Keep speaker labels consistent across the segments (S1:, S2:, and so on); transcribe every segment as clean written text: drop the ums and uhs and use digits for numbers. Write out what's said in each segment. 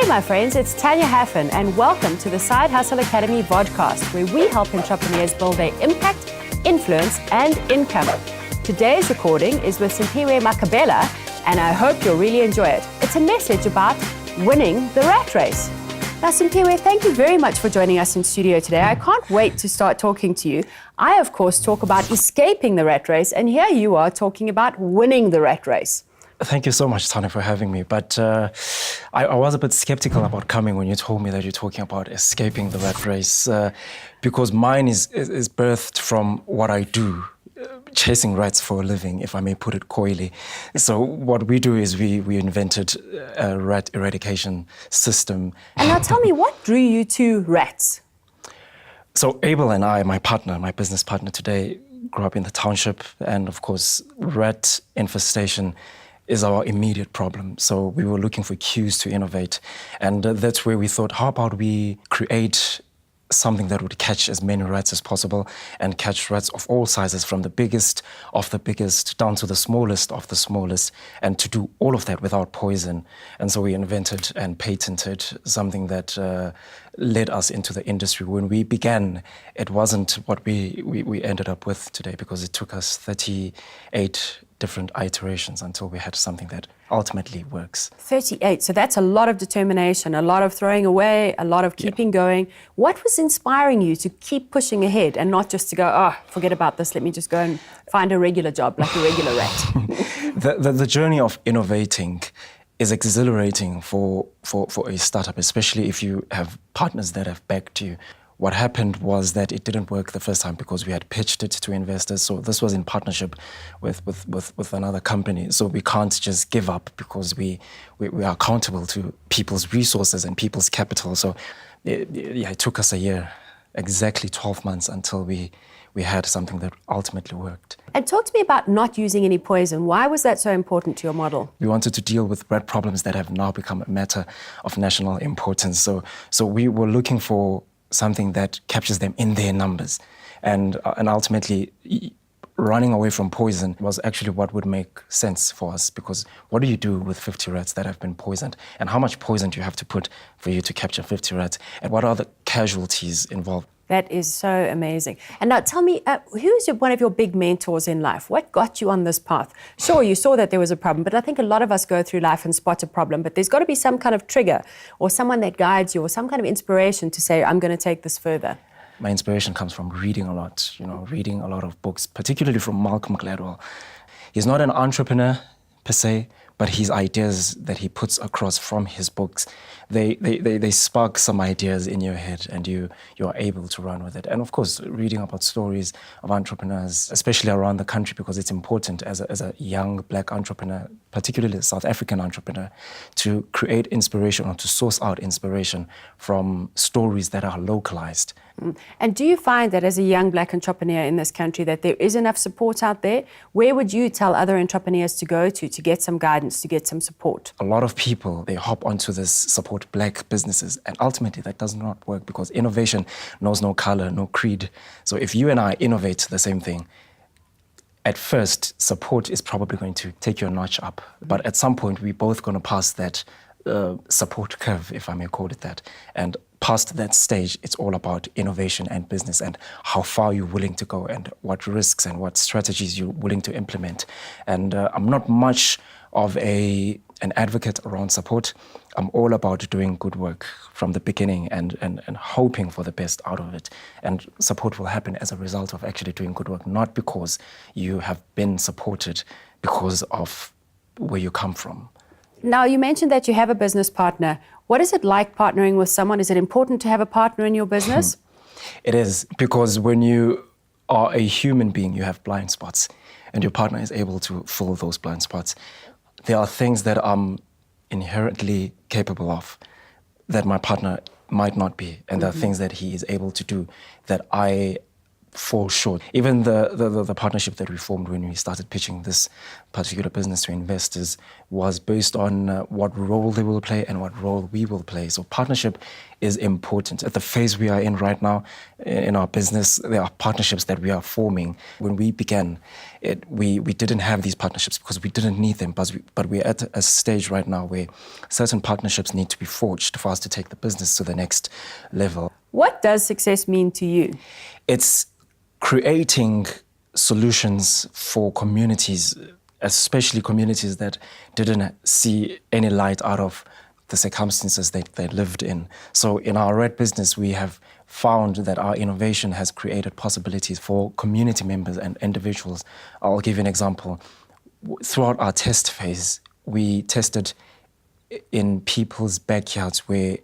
S1: Hey my friends, it's Tanya and welcome to the Side Hustle Academy vodcast, where we help entrepreneurs build their impact, influence and income. Today's recording is with Simphiwe Makapela, and I hope you'll really enjoy it. It's a message about winning the rat race. Now Simphiwe, thank you very much for joining us in studio today. I can't wait to start talking to you. I of course talk about escaping the rat race, and here you are talking about winning the rat race.
S2: Thank you so much, Tanya, for having me. But I was a bit skeptical about coming when you told me that you're talking about escaping the rat race, because mine is birthed from what I do, chasing rats for a living, if I may put it coyly. So what we do is we invented a rat-eradication system.
S1: And now tell me, what drew you to rats?
S2: So Abel and I, my business partner today, grew up in the township, and of course, rat infestation is our immediate problem. So we were looking for cues to innovate. And that's where we thought, how about we create something that would catch as many rats as possible and catch rats of all sizes, from the biggest of the biggest down to the smallest of the smallest, and to do all of that without poison. And so we invented and patented something that led us into the industry. When we began, it wasn't what we ended up with today, because it took us 38 different iterations until we had something that ultimately works. 38,
S1: so that's a lot of determination, a lot of throwing away, a lot of keeping going. What was inspiring you to keep pushing ahead and not just to go, oh, forget about this, let me just go and find a regular job like a regular rat?
S2: The journey of innovating is exhilarating for a startup, especially if you have partners that have backed you. What happened was that it didn't work the first time because we had pitched it to investors. So this was in partnership with another company. So we can't just give up, because we are accountable to people's resources and people's capital. So it took us a year, exactly 12 months, until we had something that ultimately worked.
S1: And talk to me about not using any poison. Why was that so important to your model?
S2: We wanted to deal with rat problems that have now become a matter of national importance. So we were looking for something that captures them in their numbers. And ultimately, running away from poison was actually what would make sense for us, because what do you do with 50 rats that have been poisoned? And how much poison do you have to put for you to capture 50 rats? And what are the casualties involved?
S1: That is so amazing. And now tell me, who's one of your big mentors in life? What got you on this path? Sure, you saw that there was a problem, but I think a lot of us go through life and spot a problem, but there's got to be some kind of trigger or someone that guides you or some kind of inspiration to say, I'm going to take this further.
S2: My inspiration comes from reading a lot, reading a lot of books, particularly from Malcolm Gladwell. He's not an entrepreneur per se, but his ideas that he puts across from his books, they spark some ideas in your head, and you are able to run with it. And of course, reading about stories of entrepreneurs, especially around the country, because it's important as a young black entrepreneur, particularly a South African entrepreneur, to create inspiration or to source out inspiration from stories that are localized.
S1: And do you find that as a young black entrepreneur in this country that there is enough support out there? Where would you tell other entrepreneurs to go to get some guidance, to get some support?
S2: A lot of people, they hop onto this support black businesses, and ultimately that does not work, because innovation knows no color, no creed. So if you and I innovate the same thing, at first, support is probably going to take you a notch up. But at some point, we're both going to pass that support curve, if I may call it that. And past that stage, it's all about innovation and business, and how far you're willing to go, and what risks and what strategies you're willing to implement. And I'm not much of an advocate around support. I'm all about doing good work from the beginning and hoping for the best out of it. And support will happen as a result of actually doing good work, not because you have been supported because of where you come from.
S1: Now, you mentioned that you have a business partner. What is it like partnering with someone? Is it important to have a partner in your business?
S2: It is, because when you are a human being, you have blind spots, and your partner is able to fill those blind spots. There are things that I'm inherently capable of that my partner might not be, and there are things that he is able to do that I fall short. Even the partnership that we formed when we started pitching this particular business to investors was based on what role they will play and what role we will play. So partnership is important. At the phase we are in right now in our business, there are partnerships that we are forming. When we began, we didn't have these partnerships because we didn't need them, but we're at a stage right now where certain partnerships need to be forged for us to take the business to the next level.
S1: What does success mean to you?
S2: It's creating solutions for communities, especially communities that didn't see any light out of the circumstances that they lived in. So in our Rat business, we have found that our innovation has created possibilities for community members and individuals. I'll give you an example. Throughout our test phase, we tested in people's backyards where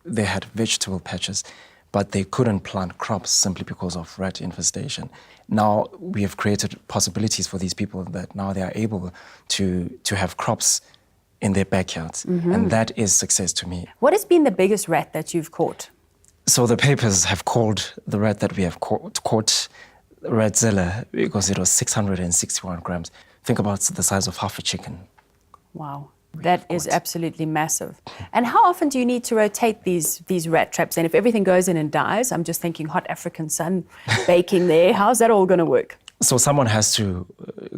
S2: they had vegetable patches, but they couldn't plant crops simply because of rat infestation. Now we have created possibilities for these people that now they are able to have crops in their backyards. And that is success to me.
S1: What has been the biggest rat that you've caught?
S2: So the papers have called the rat that we have caught Rat-Zilla because it was 661 grams. Think about the size of half a chicken.
S1: Wow. That is absolutely massive. And how often do you need to rotate these rat traps? And if everything goes in and dies, I'm just thinking hot African sun baking there. How's that all going to work?
S2: So someone has to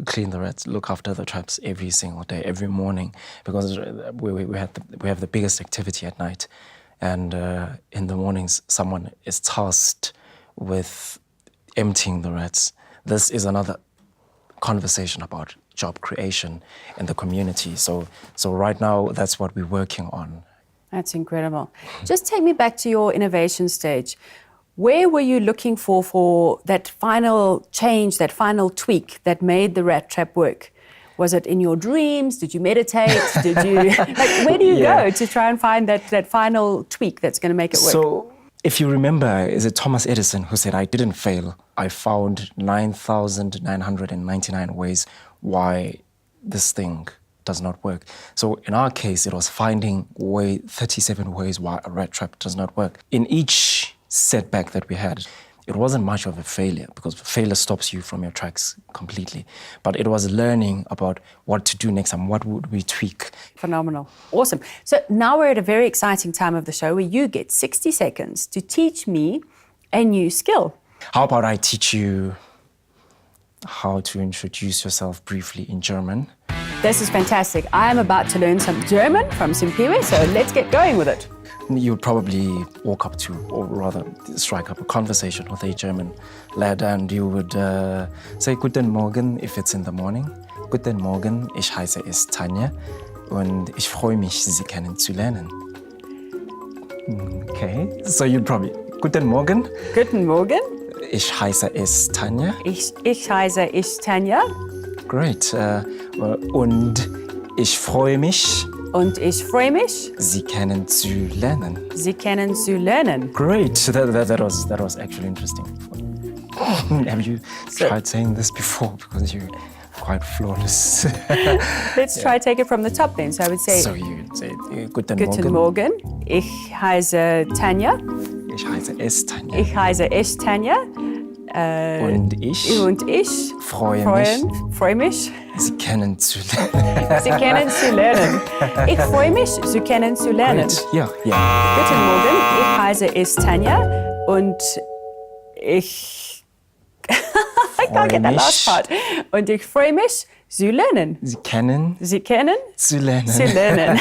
S2: clean the rats, look after the traps every single day, every morning, because we have the biggest activity at night. And in the mornings, someone is tasked with emptying the rats. This is another conversation about job creation in the community. So right now, that's what we're working on.
S1: That's incredible. Just take me back to your innovation stage. Where were you looking for that final change, that final tweak that made the rat trap work? Was it in your dreams? Did you meditate? Did you where do you go to try and find that final tweak that's going to make it work?
S2: So if you remember, is it Thomas Edison who said, "I didn't fail. I found 9,999 ways why this thing does not work." So in our case, it was finding 37 ways why a rat trap does not work. In each setback that we had, it wasn't much of a failure because failure stops you from your tracks completely. But it was learning about what to do next time, what would we tweak.
S1: Phenomenal. Awesome. So now we're at a very exciting time of the show where you get 60 seconds to teach me a new skill.
S2: How about I teach you how to introduce yourself briefly in German?
S1: This is fantastic. I am about to learn some German from Simphiwe, so let's get going with it.
S2: You would probably walk up to, or rather strike up a conversation with a German lad, and you would say Guten Morgen if it's in the morning. Guten Morgen, ich heiße es Tanya und ich freue mich, Sie kennenzulernen. Okay, so you'd probably, Guten Morgen.
S1: Guten Morgen.
S2: Ich heiße es Tanya.
S1: Ich heiße es Tanya.
S2: Great. Und ich freue mich,
S1: und ich freue mich,
S2: Sie kennenzulernen.
S1: Sie kennenzulernen.
S2: Great. That was actually interesting. Have you tried saying this before? Because you're quite flawless.
S1: Let's try take it from the top then. So I would say,
S2: so you would say Guten
S1: Morgen. Ich heiße Tanya.
S2: Ich heiße es Tanya.
S1: Ich heiße es Tanya.
S2: Und ich
S1: freue mich,
S2: Sie kennenzulernen.
S1: Sie kennenzulernen. Ich freue mich, Sie kennenzulernen.
S2: Ja.
S1: Guten Morgen, ich heiße es Tanya und ich I can't get that last part. Und ich freue mich, Sie lernen.
S2: Sie kennen
S1: zu lernen.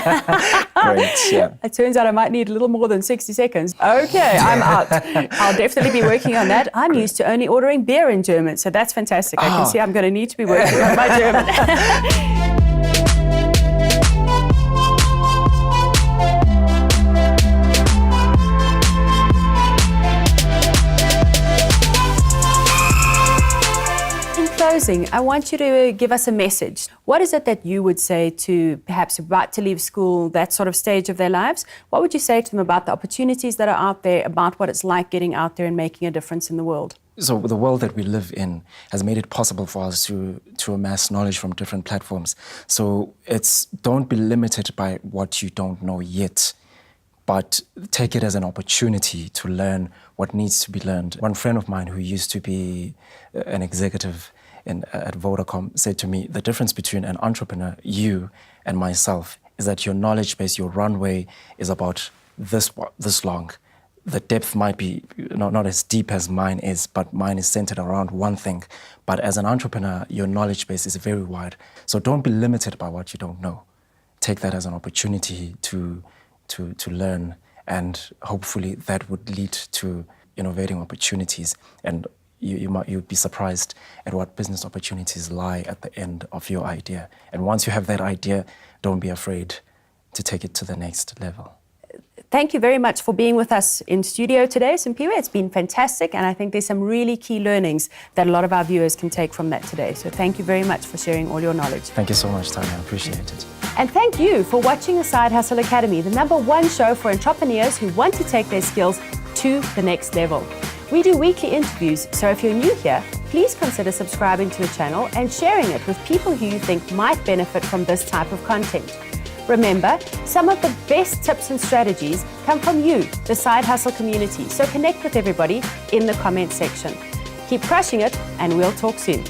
S2: Great, yeah.
S1: It turns out I might need a little more than 60 seconds. Okay, I'm out. I'll definitely be working on that. I'm used to only ordering beer in German, so that's fantastic. I can see I'm going to need to be working on my German. I want you to give us a message. What is it that you would say to perhaps about to leave school, that sort of stage of their lives? What would you say to them about the opportunities that are out there, about what it's like getting out there and making a difference in the world?
S2: So the world that we live in has made it possible for us to amass knowledge from different platforms. So don't be limited by what you don't know yet. but take it as an opportunity to learn what needs to be learned. One friend of mine who used to be an executive at Vodacom said to me, the difference between an entrepreneur, you, and myself is that your knowledge base, your runway is about this long. The depth might be not as deep as mine is, but mine is centered around one thing. But as an entrepreneur, your knowledge base is very wide. So don't be limited by what you don't know. Take that as an opportunity to learn, and hopefully that would lead to innovating opportunities. And you'd be surprised at what business opportunities lie at the end of your idea. And once you have that idea, don't be afraid to take it to the next level.
S1: Thank you very much for being with us in studio today, Simphiwe. It's been fantastic, and I think there's some really key learnings that a lot of our viewers can take from that today. So thank you very much for sharing all your knowledge.
S2: Thank you so much, Tanya. I appreciate it.
S1: And thank you for watching the Side Hustle Academy, the #1 show for entrepreneurs who want to take their skills to the next level. We do weekly interviews, so if you're new here, please consider subscribing to the channel and sharing it with people who you think might benefit from this type of content. Remember, some of the best tips and strategies come from you, the Side Hustle community, so connect with everybody in the comment section. Keep crushing it, and we'll talk soon.